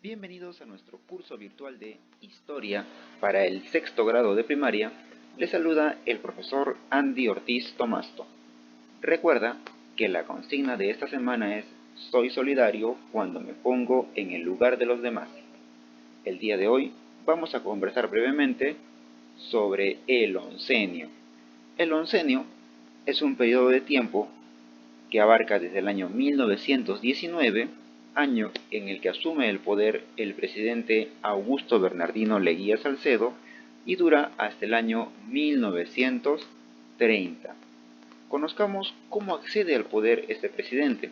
Bienvenidos a nuestro curso virtual de Historia para el sexto grado de primaria. Les saluda el profesor Andy Ortiz Tomasto. Recuerda que la consigna de esta semana es: soy solidario cuando me pongo en el lugar de los demás. El día de hoy vamos a conversar brevemente sobre el oncenio. El oncenio es un periodo de tiempo que abarca desde el año 1919, año en el que asume el poder el presidente Augusto Bernardino Leguía Salcedo, y dura hasta el año 1930. Conozcamos cómo accede al poder este presidente.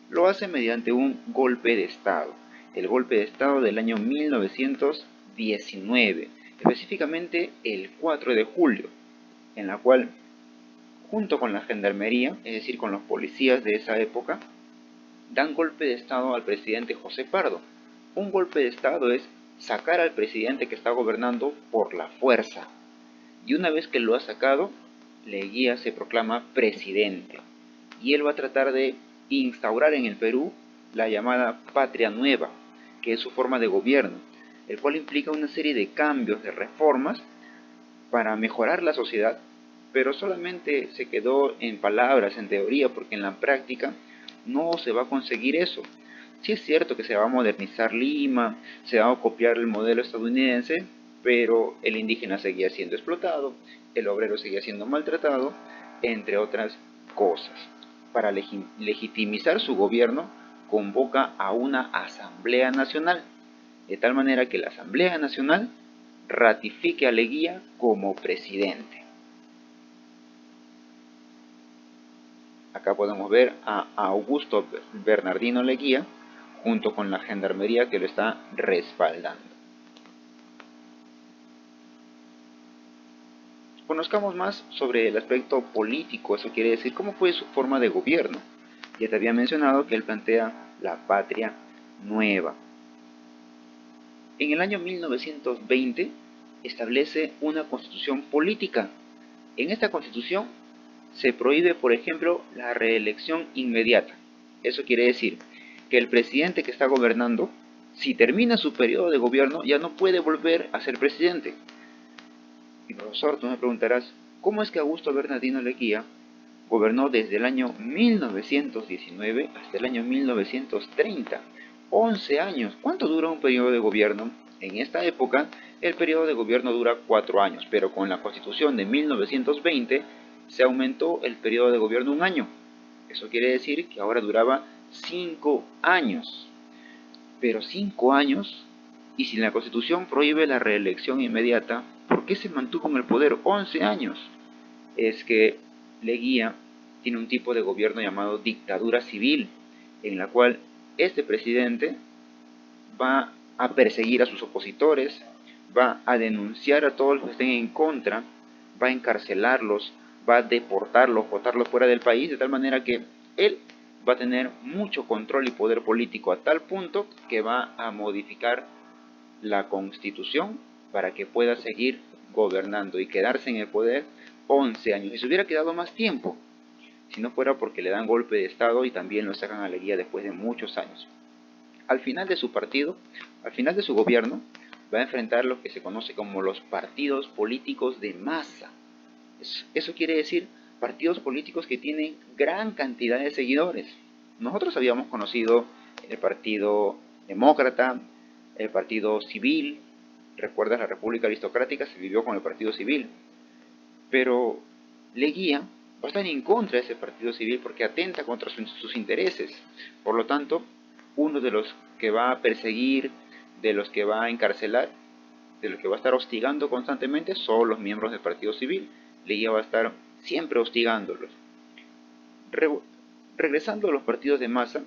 Lo hace mediante un golpe de Estado, el golpe de Estado del año 1919, específicamente el 4 de julio, en la cual, junto con la gendarmería, es decir, con los policías de esa época, dan golpe de Estado al presidente José Pardo. Un golpe de Estado es sacar al presidente que está gobernando por la fuerza. Y una vez que lo ha sacado, Leguía se proclama presidente. Y él va a tratar de instaurar en el Perú la llamada Patria Nueva, que es su forma de gobierno, el cual implica una serie de cambios, de reformas, para mejorar la sociedad, pero solamente se quedó en palabras, en teoría, porque en la práctica no se va a conseguir eso. Sí es cierto que se va a modernizar Lima, se va a copiar el modelo estadounidense, pero el indígena seguía siendo explotado, el obrero seguía siendo maltratado, entre otras cosas. Para legitimizar su gobierno, convoca a una Asamblea Nacional, de tal manera que la Asamblea Nacional ratifique a Leguía como presidente. Acá podemos ver a Augusto Bernardino Leguía junto con la gendarmería que lo está respaldando. Conozcamos más sobre el aspecto político, eso quiere decir cómo fue su forma de gobierno. Ya te había mencionado que él plantea la patria nueva. En el año 1920 establece una constitución política. En esta constitución se prohíbe, por ejemplo, la reelección inmediata. Eso quiere decir que el presidente que está gobernando, si termina su periodo de gobierno, ya no puede volver a ser presidente. Y profesor, tú me preguntarás, ¿cómo es que Augusto Bernardino Leguía gobernó desde el año 1919 hasta el año 1930? 11 años. ¿Cuánto dura un periodo de gobierno? En esta época, el periodo de gobierno dura 4 años, pero con la Constitución de 1920 se aumentó el periodo de gobierno un año. Eso quiere decir que ahora duraba 5 años. Pero 5 años, y si la Constitución prohíbe la reelección inmediata, ¿por qué se mantuvo en el poder 11 años? Es que Leguía tiene un tipo de gobierno llamado dictadura civil, en la cual este presidente va a perseguir a sus opositores, va a denunciar a todos los que estén en contra, va a encarcelarlos, va a deportarlos, botarlos fuera del país, de tal manera que él va a tener mucho control y poder político, a tal punto que va a modificar la Constitución para que pueda seguir gobernando y quedarse en el poder 11 años. Y se hubiera quedado más tiempo, si no fuera porque le dan golpe de Estado y también lo sacan a Leguía después de muchos años. Al final de su partido, al final de su gobierno, va a enfrentar lo que se conoce como los partidos políticos de masa. Eso quiere decir partidos políticos que tienen gran cantidad de seguidores. Nosotros habíamos conocido el Partido Demócrata, el Partido Civil. ¿Recuerdas la República Aristocrática? Se vivió con el Partido Civil. Pero Leguía va a estar en contra de ese Partido Civil porque atenta contra sus intereses. Por lo tanto, uno de los que va a perseguir, de los que va a encarcelar, de los que va a estar hostigando constantemente son los miembros del Partido Civil. Leguía va a estar siempre hostigándolos. Regresando a los partidos de masa,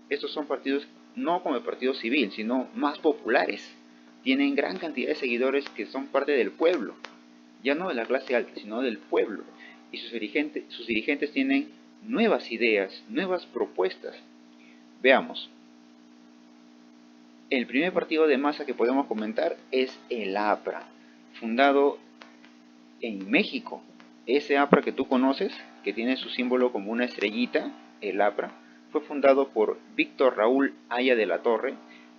estos son partidos no como el Partido Civil, sino más populares. Tienen gran cantidad de seguidores que son parte del pueblo, ya no de la clase alta, sino del pueblo. Y sus dirigentes tienen nuevas ideas, nuevas propuestas. Veamos. El primer partido de masa que podemos comentar es el APRA, fundado en México. Ese APRA que tú conoces, que tiene su símbolo como una estrellita, el APRA, fue fundado por Víctor Raúl Haya de la Torre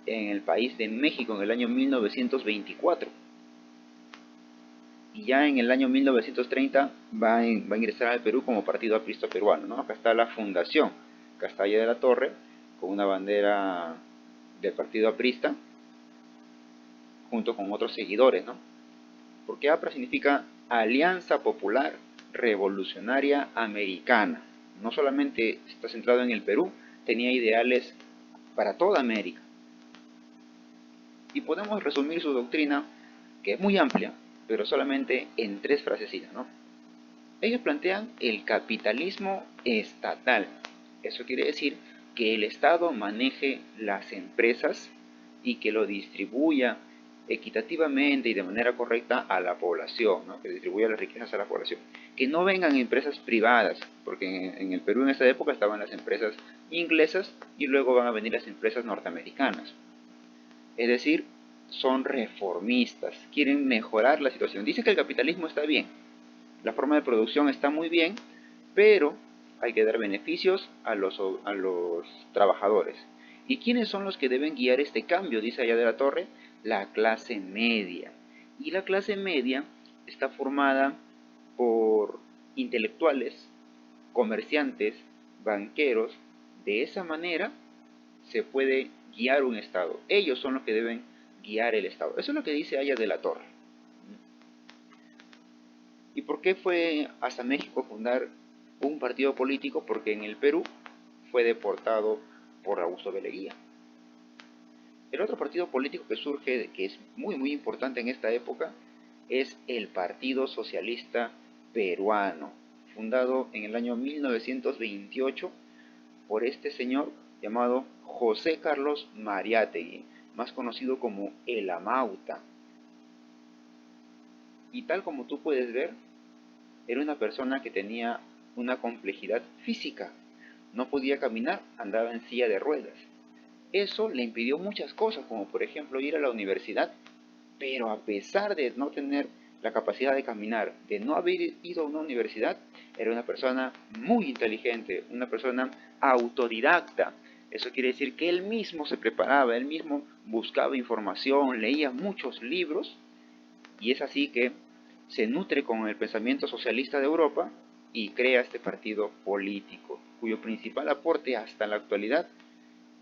en el país de México en el año 1924. Y ya en el año 1930 va a ingresar al Perú como Partido Aprista Peruano, ¿no? Acá está la fundación, Castalla de la Torre, con una bandera del Partido Aprista, junto con otros seguidores, ¿no? Porque APRA significa Alianza Popular Revolucionaria Americana. No solamente está centrado en el Perú, tenía ideales para toda América. Y podemos resumir su doctrina, que es muy amplia, pero solamente en 3 frasecitas, ¿no? Ellos plantean el capitalismo estatal. Eso quiere decir que el Estado maneje las empresas y que lo distribuya equitativamente y de manera correcta a la población, ¿no? Que distribuya las riquezas a la población. Que no vengan empresas privadas, porque en el Perú en esa época estaban las empresas inglesas y luego van a venir las empresas norteamericanas. Es decir, son reformistas, quieren mejorar la situación. Dicen que el capitalismo está bien, la forma de producción está muy bien, pero hay que dar beneficios a los trabajadores. ¿Y quiénes son los que deben guiar este cambio? Dice Aya de la Torre, la clase media. Y la clase media está formada por intelectuales, comerciantes, banqueros. De esa manera se puede guiar un Estado. Ellos son los que deben guiar el Estado. Eso es lo que dice Aya de la Torre. ¿Y por qué fue hasta México fundar un partido político? Porque en el Perú fue deportado por Augusto de Leguía. El otro partido político que surge, que es muy importante en esta época, es el Partido Socialista Peruano, fundado en el año 1928 por este señor llamado José Carlos Mariátegui, más conocido como el Amauta. Y tal como tú puedes ver, era una persona que tenía una complejidad física. No podía caminar, andaba en silla de ruedas. Eso le impidió muchas cosas, como por ejemplo ir a la universidad, pero a pesar de no tener la capacidad de caminar, de no haber ido a una universidad, era una persona muy inteligente, una persona autodidacta. Eso quiere decir que él mismo se preparaba, él mismo buscaba información, leía muchos libros, y es así que se nutre con el pensamiento socialista de Europa y crea este partido político, cuyo principal aporte hasta la actualidad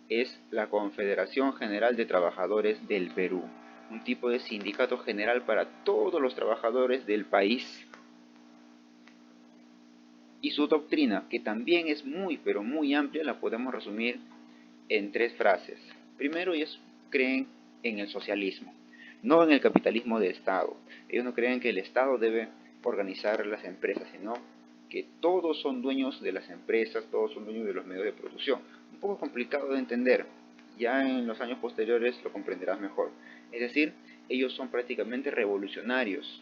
es la Confederación General de Trabajadores del Perú, un tipo de sindicato general para todos los trabajadores del país. Y su doctrina, que también es pero muy amplia, la podemos resumir en 3 frases. Primero, ellos creen en el socialismo, no en el capitalismo de Estado. Ellos no creen que el Estado debe organizar las empresas, sino que todos son dueños de las empresas, todos son dueños de los medios de producción. Un poco complicado de entender, ya en los años posteriores lo comprenderás mejor. Es decir, ellos son prácticamente revolucionarios.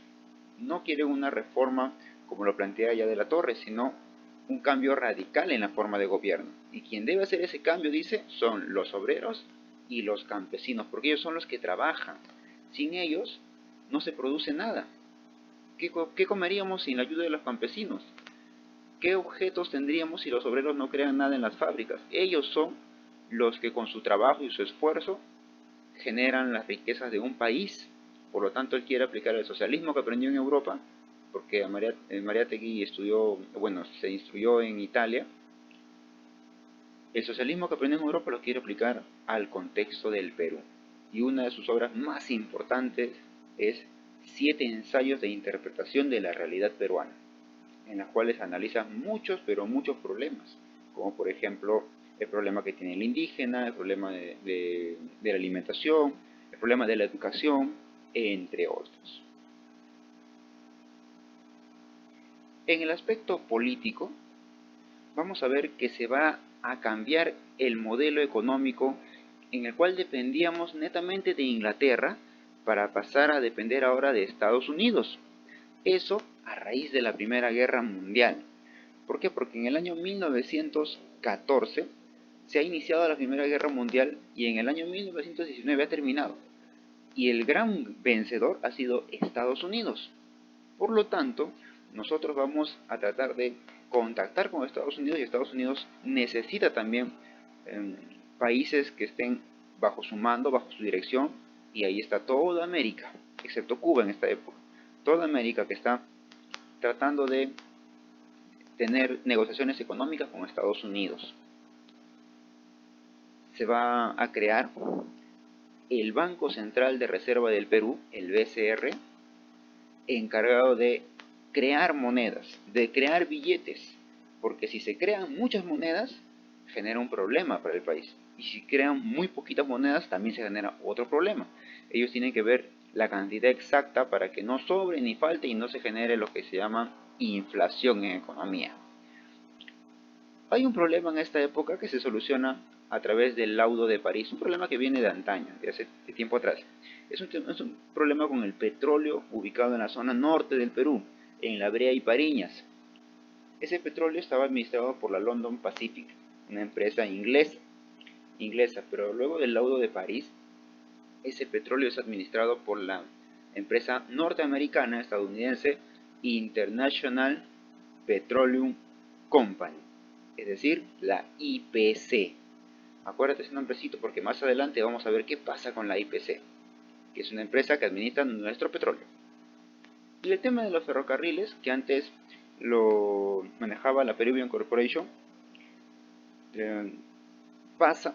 No quieren una reforma como lo plantea Aya de la Torre, sino un cambio radical en la forma de gobierno. Y quien debe hacer ese cambio, dice, son los obreros y los campesinos, porque ellos son los que trabajan. Sin ellos no se produce nada. ¿Qué comeríamos sin la ayuda de los campesinos? ¿Qué objetos tendríamos si los obreros no crean nada en las fábricas? Ellos son los que con su trabajo y su esfuerzo generan las riquezas de un país. Por lo tanto, él quiere aplicar el socialismo que aprendió en Europa, porque Mariátegui se instruyó en Italia. El socialismo que aprendió en Europa lo quiere aplicar al contexto del Perú. Y una de sus obras más importantes es 7 ensayos de interpretación de la realidad peruana, en las cuales analiza muchos problemas, como por ejemplo el problema que tiene el indígena, el problema de la alimentación, el problema de la educación, entre otros. En el aspecto político, vamos a ver que se va a cambiar el modelo económico en el cual dependíamos netamente de Inglaterra para pasar a depender ahora de Estados Unidos. Eso a raíz de la Primera Guerra Mundial. ¿Por qué? Porque en el año 1914 se ha iniciado la Primera Guerra Mundial y en el año 1919 ha terminado. Y el gran vencedor ha sido Estados Unidos. Por lo tanto, nosotros vamos a tratar de contactar con Estados Unidos y Estados Unidos necesita también países que estén bajo su mando, bajo su dirección, y ahí está toda América, excepto Cuba en esta época. Toda América que está tratando de tener negociaciones económicas con Estados Unidos. Se va a crear el Banco Central de Reserva del Perú, el BCR, encargado de crear monedas, de crear billetes, porque si se crean muchas monedas, genera un problema para el país. Y si crean muy poquitas monedas, también se genera otro problema. Ellos tienen que ver la cantidad exacta para que no sobre ni falte y no se genere lo que se llama inflación en economía. Hay un problema en esta época que se soluciona a través del laudo de París, un problema que viene de antaño, de hace tiempo atrás. Es un problema con el petróleo ubicado en la zona norte del Perú, en La Brea y Pariñas. Ese petróleo estaba administrado por la London Pacific, una empresa inglesa, pero luego del laudo de París, ese petróleo es administrado por la empresa norteamericana estadounidense International Petroleum Company, es decir, la IPC. Acuérdate ese nombrecito porque más adelante vamos a ver qué pasa con la IPC, que es una empresa que administra nuestro petróleo. Y el tema de los ferrocarriles, que antes lo manejaba la Peruvian Corporation, pasa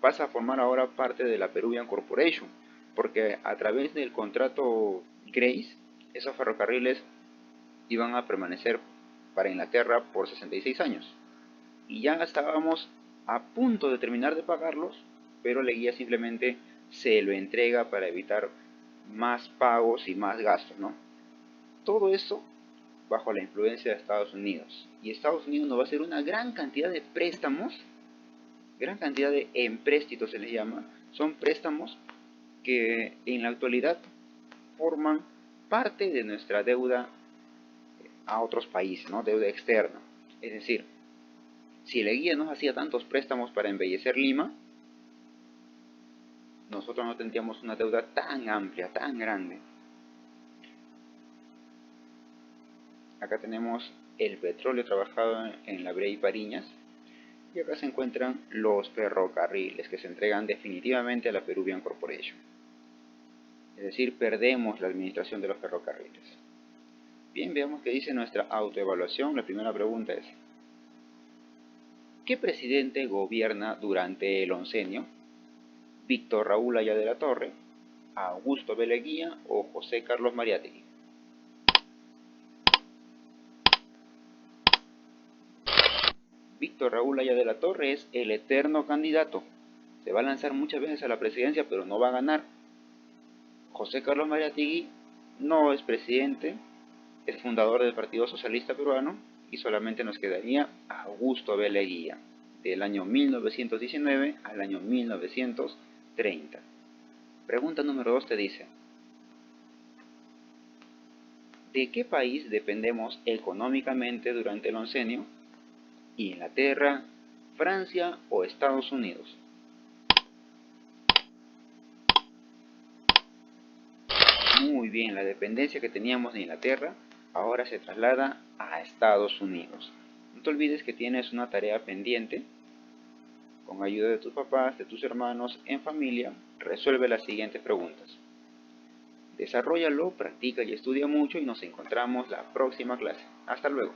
a formar ahora parte de la Peruvian Corporation, porque a través del contrato Grace, esos ferrocarriles iban a permanecer para Inglaterra por 66 años. Y ya estábamos a punto de terminar de pagarlos, pero la guía simplemente se lo entrega para evitar más pagos y más gastos, ¿no? Todo eso bajo la influencia de Estados Unidos. Y Estados Unidos nos va a hacer una gran cantidad de préstamos, gran cantidad de empréstitos se les llama. Son préstamos que en la actualidad forman parte de nuestra deuda a otros países, ¿no? Deuda externa. Es decir, si la guía nos hacía tantos préstamos para embellecer Lima, nosotros no tendríamos una deuda tan amplia, tan grande. Acá tenemos el petróleo trabajado en La Brea y Pariñas, y acá se encuentran los ferrocarriles que se entregan definitivamente a la Peruvian Corporation. Es decir, perdemos la administración de los ferrocarriles. Bien, veamos qué dice nuestra autoevaluación. La primera pregunta es: ¿qué presidente gobierna durante el oncenio? ¿Víctor Raúl Haya de la Torre, Augusto B. Leguía o José Carlos Mariátegui? Víctor Raúl Haya de la Torre es el eterno candidato. Se va a lanzar muchas veces a la presidencia, pero no va a ganar. José Carlos Mariátegui no es presidente, es fundador del Partido Socialista Peruano, y solamente nos quedaría Augusto B. Leguía, del año 1919 al año 1930. Pregunta número 2 te dice: ¿de qué país dependemos económicamente durante el oncenio? ¿Inglaterra, Francia o Estados Unidos? Muy bien, la dependencia que teníamos de Inglaterra ahora se traslada a Estados Unidos. No te olvides que tienes una tarea pendiente. Con ayuda de tus papás, de tus hermanos, en familia, resuelve las siguientes preguntas. Desarróllalo, practica y estudia mucho y nos encontramos la próxima clase. Hasta luego.